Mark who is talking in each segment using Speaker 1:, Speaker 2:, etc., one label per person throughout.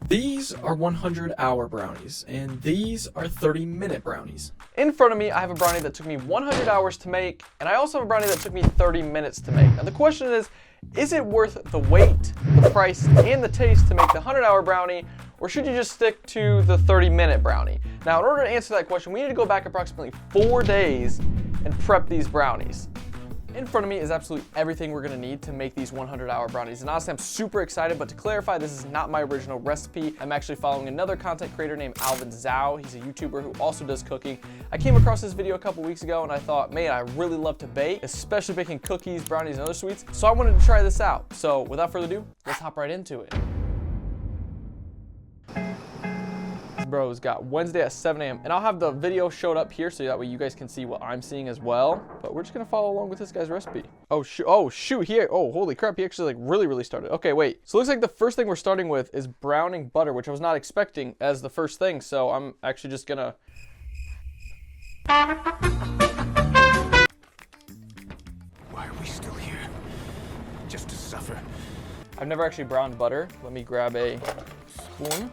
Speaker 1: These are 100-hour brownies, and these are 30-minute brownies.
Speaker 2: In front of me, I have a brownie that took me 100 hours to make, and I also have a brownie that took me 30 minutes to make. And the question is it worth the wait, the price, and the taste to make the 100-hour brownie, or should you just stick to the 30-minute brownie? Now, in order to answer that question, we need to go back approximately 4 days and prep these brownies. In front of me is absolutely everything we're gonna need to make these 100-hour brownies. And honestly, I'm super excited, but to clarify, this is not my original recipe. I'm actually following another content creator named Alvin Zhou. He's a YouTuber who also does cooking. I came across this video a couple weeks ago and I thought, man, I really love to bake, especially baking cookies, brownies, and other sweets. So I wanted to try this out. So without further ado, let's hop right into it. Bros got Wednesday at 7 a.m. and I'll have the video showed up here so that way you guys can see what I'm seeing as well. But we're just gonna follow along with this guy's recipe. Oh shoot, here. Oh, holy crap, he actually like really started. Okay, wait. So it looks like the first thing we're starting with is browning butter, which I was not expecting as the first thing. So I'm actually just gonna.
Speaker 3: Why are we still here? Just to suffer.
Speaker 2: I've never actually browned butter. Let me grab a spoon.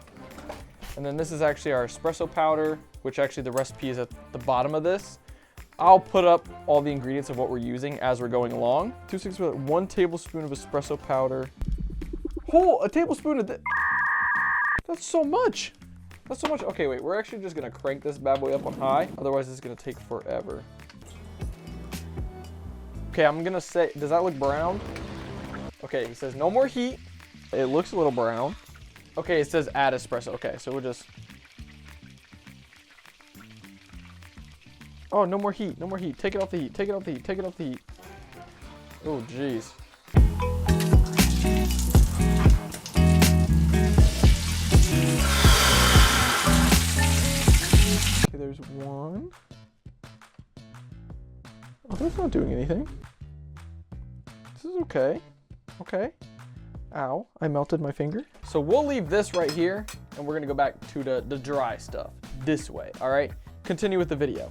Speaker 2: And then this is actually our espresso powder, which actually the recipe is at the bottom of this. I'll put up all the ingredients of what we're using as we're going along. 1 tablespoon of espresso powder. A tablespoon of That's so much. That's so much. Okay, wait, we're actually just gonna crank this bad boy up on high. Otherwise it's gonna take forever. Okay, I'm gonna say, does that look brown? Okay, he says no more heat. It looks a little brown. Okay, it says add espresso. Okay, so we'll just. Oh, no more heat, no more heat. Take it off the heat, take it off the heat, take it off the heat. Oh, jeez. Okay, there's one. Oh, that's not doing anything. This is okay. Okay. Ow, I melted my finger. So we'll leave this right here and we're gonna go back to the dry stuff this way, all right? Continue with the video.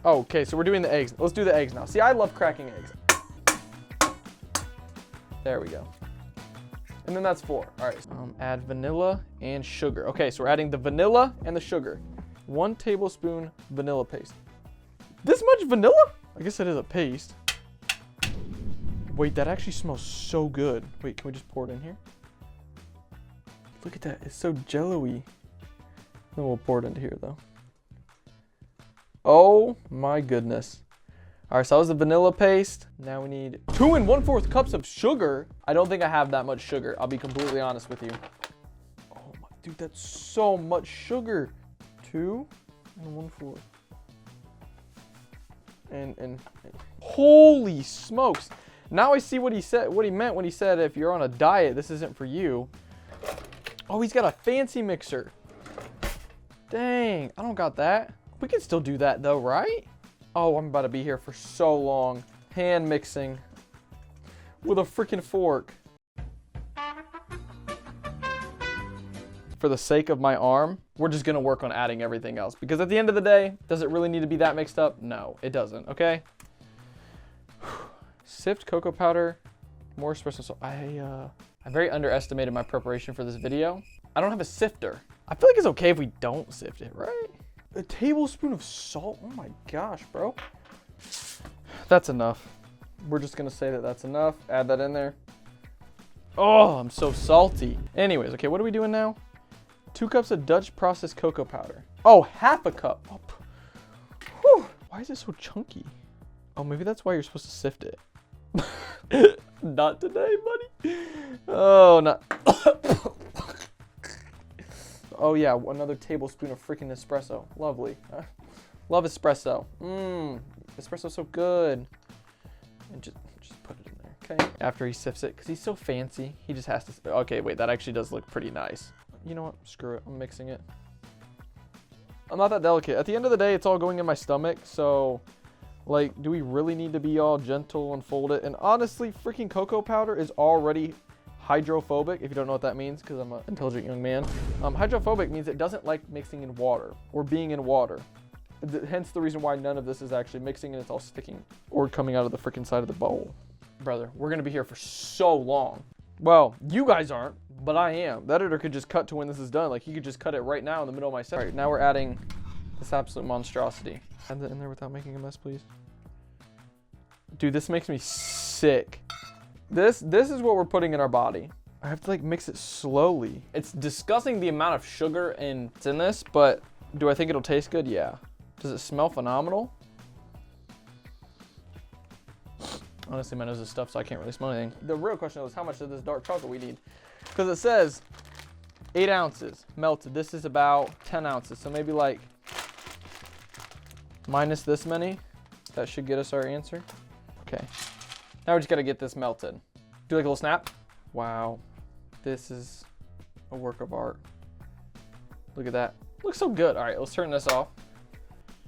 Speaker 2: Oh, okay, so we're doing the eggs. Let's do the eggs now. See, I love cracking eggs. There we go. And then that's 4, all right. Add vanilla and sugar. Okay, so we're adding the vanilla and the sugar. 1 tablespoon vanilla paste. This much vanilla? I guess that is a paste. Wait, that actually smells so good. Wait, can we just pour it in here? Look at that, it's so jello-y. Then we'll pour it into here though. Oh my goodness. All right, so that was the vanilla paste. Now we need 2 1/4 cups of sugar. I don't think I have that much sugar. I'll be completely honest with you. Oh my, dude, that's so much sugar. 2 1/4. And holy smokes. Now I see what he said, what he meant when he said if you're on a diet, this isn't for you. Oh, he's got a fancy mixer. Dang, I don't got that. We can still do that though, right? Oh, I'm about to be here for so long. Hand mixing with a freaking fork. For the sake of my arm, we're just gonna work on adding everything else because at the end of the day, does it really need to be that mixed up? No, it doesn't, okay? Sift cocoa powder, more espresso. So I very underestimated my preparation for this video. I don't have a sifter. I feel like it's okay if we don't sift it, right? A tablespoon of salt. Oh my gosh, bro. That's enough. We're just gonna say that that's enough. Add that in there. Oh, I'm so salty. Anyways, okay, what are we doing now? 2 cups of Dutch processed cocoa powder. Oh, 1/2 cup. Oh, whew. Why is it so chunky? Oh, maybe that's why you're supposed to sift it. Not today, buddy. Oh, not. Oh yeah, another tablespoon of freaking espresso. Lovely. Love espresso. Espresso's so good. And just put it in there, okay? After he sifts it, because he's so fancy, he just has to. Okay, wait, that actually does look pretty nice. You know what? Screw it. I'm mixing it. I'm not that delicate. At the end of the day, it's all going in my stomach, so. Like, do we really need to be all gentle and fold it? And honestly, freaking cocoa powder is already hydrophobic, if you don't know what that means, because I'm an intelligent young man. Hydrophobic means it doesn't like mixing in water or being in water. Hence the reason why none of this is actually mixing and it's all sticking or coming out of the freaking side of the bowl. Brother, we're gonna be here for so long. Well, you guys aren't, but I am. The editor could just cut to when this is done. Like, he could just cut it right now in the middle of my set. All right, now we're adding this absolute monstrosity. Add that in there without making a mess, please. Dude, this makes me sick. This is what we're putting in our body. I have to like mix it slowly. It's disgusting the amount of sugar in this, but do I think it'll taste good? Yeah. Does it smell phenomenal? Honestly, my nose is stuffed, so I can't really smell anything. The real question is how much of this dark chocolate we need. Because it says 8 ounces melted. This is about 10 ounces. So maybe like minus this many. That should get us our answer. Okay. Now we just got to get this melted. Do like a little snap. Wow. This is a work of art. Look at that. Looks so good. All right, let's turn this off.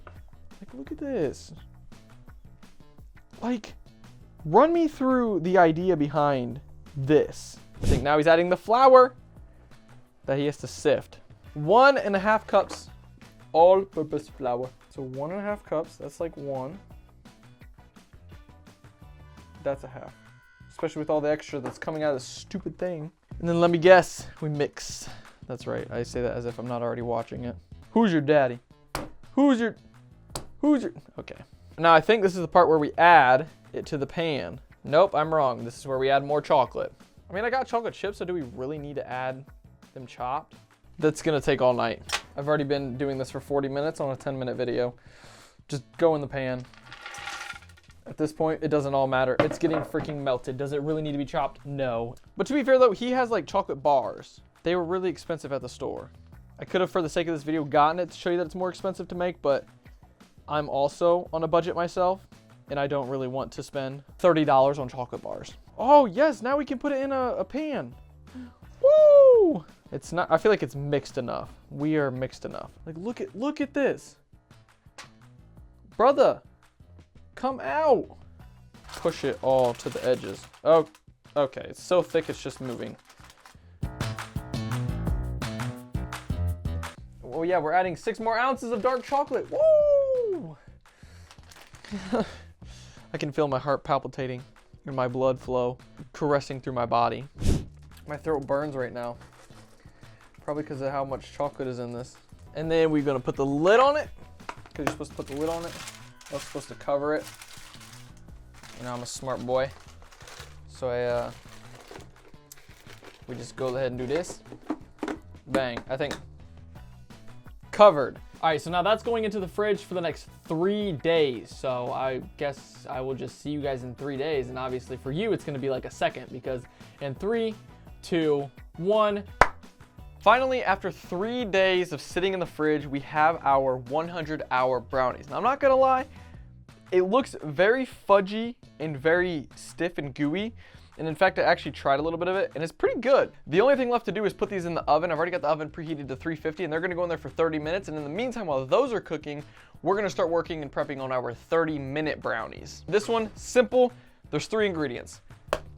Speaker 2: Like, look at this. Like, run me through the idea behind this. I think now he's adding the flour that he has to sift. 1.5 cups all-purpose flour. So 1.5 cups, that's like 1. That's a half. Especially with all the extra that's coming out of this stupid thing. And then let me guess, we mix. That's right, I say that as if I'm not already watching it. Who's your daddy? Who's your, okay. Now I think this is the part where we add it to the pan. Nope, I'm wrong. This is where we add more chocolate. I mean, I got chocolate chips, so do we really need to add them chopped? That's gonna take all night. I've already been doing this for 40 minutes on a 10-minute video. Just go in the pan. At this point, it doesn't all matter. It's getting freaking melted. Does it really need to be chopped? No. But to be fair though, he has like chocolate bars. They were really expensive at the store. I could have, for the sake of this video, gotten it to show you that it's more expensive to make, but I'm also on a budget myself, and I don't really want to spend $30 on chocolate bars. Oh yes, now we can put it in a pan. Woo! It's not, I feel like it's mixed enough. We are mixed enough. Like, look at this. Brother, come out. Push it all to the edges. Oh, okay, it's so thick it's just moving. Oh yeah, we're adding 6 more ounces of dark chocolate. Woo! I can feel my heart palpitating and my blood flow caressing through my body. My throat burns right now. Probably because of how much chocolate is in this. And then we're gonna put the lid on it. Because you're supposed to put the lid on it. I was supposed to cover it. You know, I'm a smart boy. So we just go ahead and do this. Bang, I think. Covered. All right, so now that's going into the fridge for the next 3 days. So I guess I will just see you guys in 3 days. And obviously for you, it's gonna be like a second because in 3, 2, 1. Finally, after 3 days of sitting in the fridge, we have our 100-hour brownies. Now, I'm not gonna lie, it looks very fudgy and very stiff and gooey. And in fact, I actually tried a little bit of it and it's pretty good. The only thing left to do is put these in the oven. I've already got the oven preheated to 350 and they're gonna go in there for 30 minutes. And in the meantime, while those are cooking, we're gonna start working and prepping on our 30-minute brownies. This one, simple. There's 3 ingredients.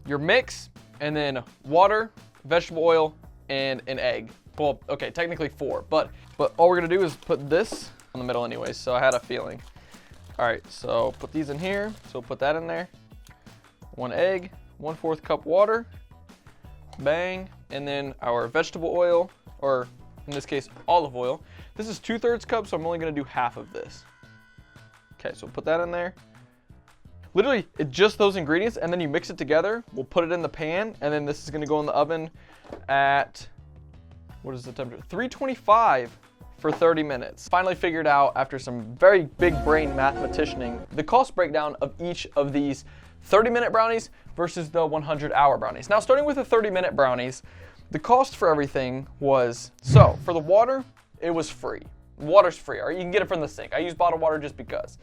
Speaker 2: Your mix, and then water, vegetable oil, and an egg. Well, okay, technically 4, but all we're gonna do is put this in the middle anyways, so I had a feeling. All right, so put these in here. So put that in there. 1 egg, 1/4 cup water, bang, and then our vegetable oil, or in this case, olive oil. This is 2/3 cup, so I'm only gonna do half of this. Okay, so put that in there. Literally, it's just those ingredients, and then you mix it together. We'll put it in the pan, and then this is gonna go in the oven at, what is the temperature? 325 for 30 minutes. Finally figured out, after some very big brain mathematicianing, the cost breakdown of each of these 30-minute brownies versus the 100-hour brownies. Now, starting with the 30-minute brownies, the cost for everything was, so for the water, it was free. Water's free, or you can get it from the sink. I use bottled water just because.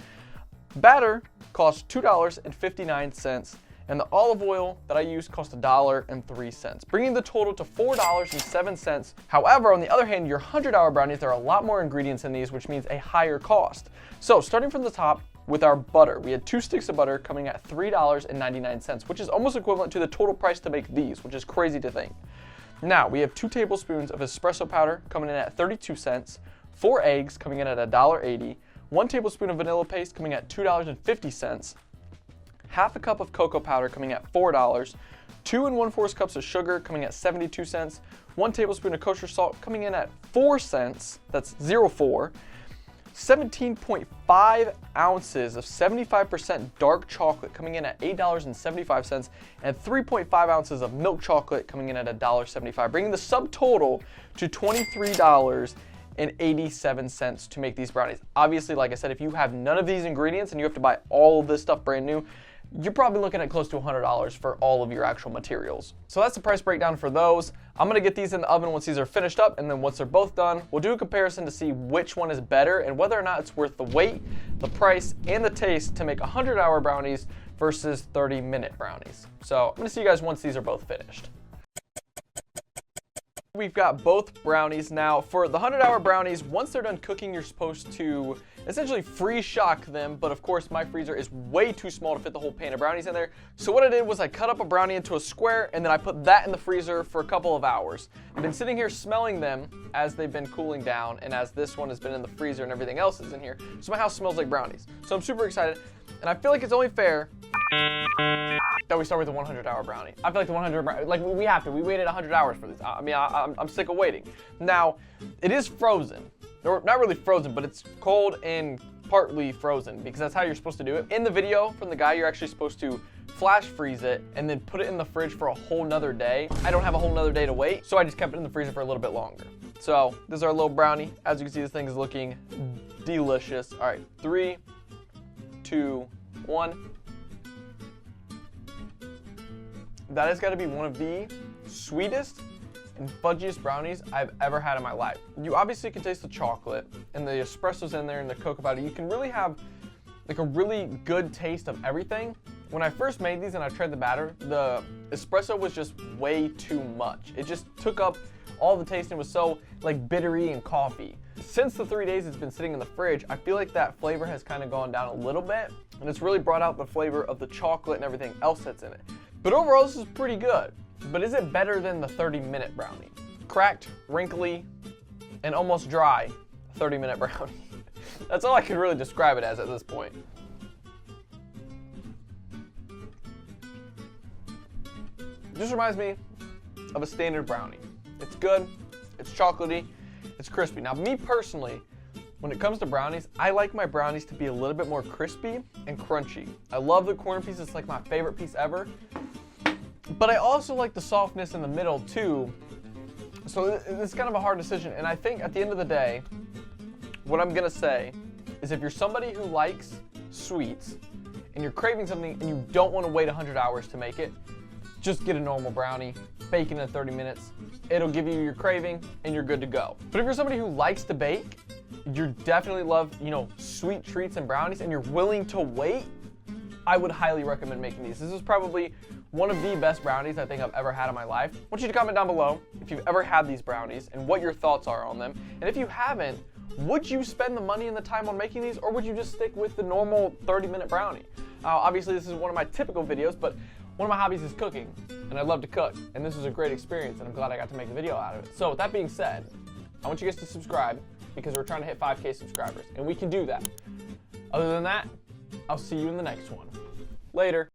Speaker 2: Batter cost $2.59, and the olive oil that I used cost $1.03, bringing the total to $4.07. However, on the other hand, your 100-hour brownies, there are a lot more ingredients in these, which means a higher cost. So starting from the top, with our butter, we had 2 sticks of butter coming at $3.99, which is almost equivalent to the total price to make these, which is crazy to think. Now, we have 2 tablespoons of espresso powder coming in at 32 cents, 4 eggs coming in at $1.80, 1 tablespoon of vanilla paste coming at $2.50, half a cup of cocoa powder coming at $4, 2 1/4 cups of sugar coming at 72 cents, 1 tablespoon of kosher salt coming in at 4 cents, that's 0.4, 17.5 ounces of 75% dark chocolate coming in at $8.75, and 3.5 ounces of milk chocolate coming in at $1.75, bringing the subtotal to $23.87 to make these brownies. Obviously, like I said, if you have none of these ingredients and you have to buy all of this stuff brand new, you're probably looking at close to $100 for all of your actual materials. So that's the price breakdown for those. I'm gonna get these in the oven once these are finished up, and then once they're both done, we'll do a comparison to see which one is better and whether or not it's worth the wait, the price, and the taste to make 100-hour brownies versus 30-minute brownies. So I'm gonna see you guys once these are both finished. We've got both brownies now. For the 100-hour brownies, once they're done cooking, you're supposed to essentially freeze shock them, but of course my freezer is way too small to fit the whole pan of brownies in there. So what I did was I cut up a brownie into a square, and then I put that in the freezer for a couple of hours. I've been sitting here smelling them as they've been cooling down, and as this one has been in the freezer and everything else is in here, so my house smells like brownies. So I'm super excited, and I feel like it's only fair that we start with the 100-hour brownie. I feel like the 100, like we have to. We waited 100 hours for this. I mean, I'm sick of waiting. Now, it is frozen. Or not really frozen, but it's cold and partly frozen because that's how you're supposed to do it. In the video from the guy, you're actually supposed to flash freeze it and then put it in the fridge for a whole nother day. I don't have a whole nother day to wait, so I just kept it in the freezer for a little bit longer. So this is our little brownie. As you can see, this thing is looking delicious. All right, 3, 2, 1. That has got to be one of the sweetest and fudgiest brownies I've ever had in my life. You obviously can taste the chocolate and the espresso's in there and the cocoa powder. You can really have like a really good taste of everything. When I first made these and I tried the batter, the espresso was just way too much. It just took up all the taste and was so like bittery and coffee. Since the 3 days it's been sitting in the fridge, I feel like that flavor has kind of gone down a little bit, and it's really brought out the flavor of the chocolate and everything else that's in it. But overall, this is pretty good. But is it better than the 30-minute brownie? Cracked, wrinkly, and almost dry 30-minute brownie. That's all I can really describe it as at this point. It just reminds me of a standard brownie. It's good, it's chocolatey, it's crispy. Now, me personally, when it comes to brownies, I like my brownies to be a little bit more crispy and crunchy. I love the corner piece, it's like my favorite piece ever. But I also like the softness in the middle too. So it's kind of a hard decision. And I think at the end of the day, what I'm gonna say is if you're somebody who likes sweets and you're craving something and you don't wanna wait 100 hours to make it, just get a normal brownie, bake it in 30 minutes. It'll give you your craving and you're good to go. But if you're somebody who likes to bake, you definitely love, sweet treats and brownies, and you're willing to wait, I would highly recommend making these. This is probably one of the best brownies I think I've ever had in my life. I want you to comment down below if you've ever had these brownies and what your thoughts are on them. And if you haven't, would you spend the money and the time on making these, or would you just stick with the normal 30-minute brownie? Obviously, this is one of my typical videos, but one of my hobbies is cooking, and I love to cook. And this was a great experience, and I'm glad I got to make a video out of it. So with that being said, I want you guys to subscribe because we're trying to hit 5K subscribers, and we can do that. Other than that, I'll see you in the next one. Later.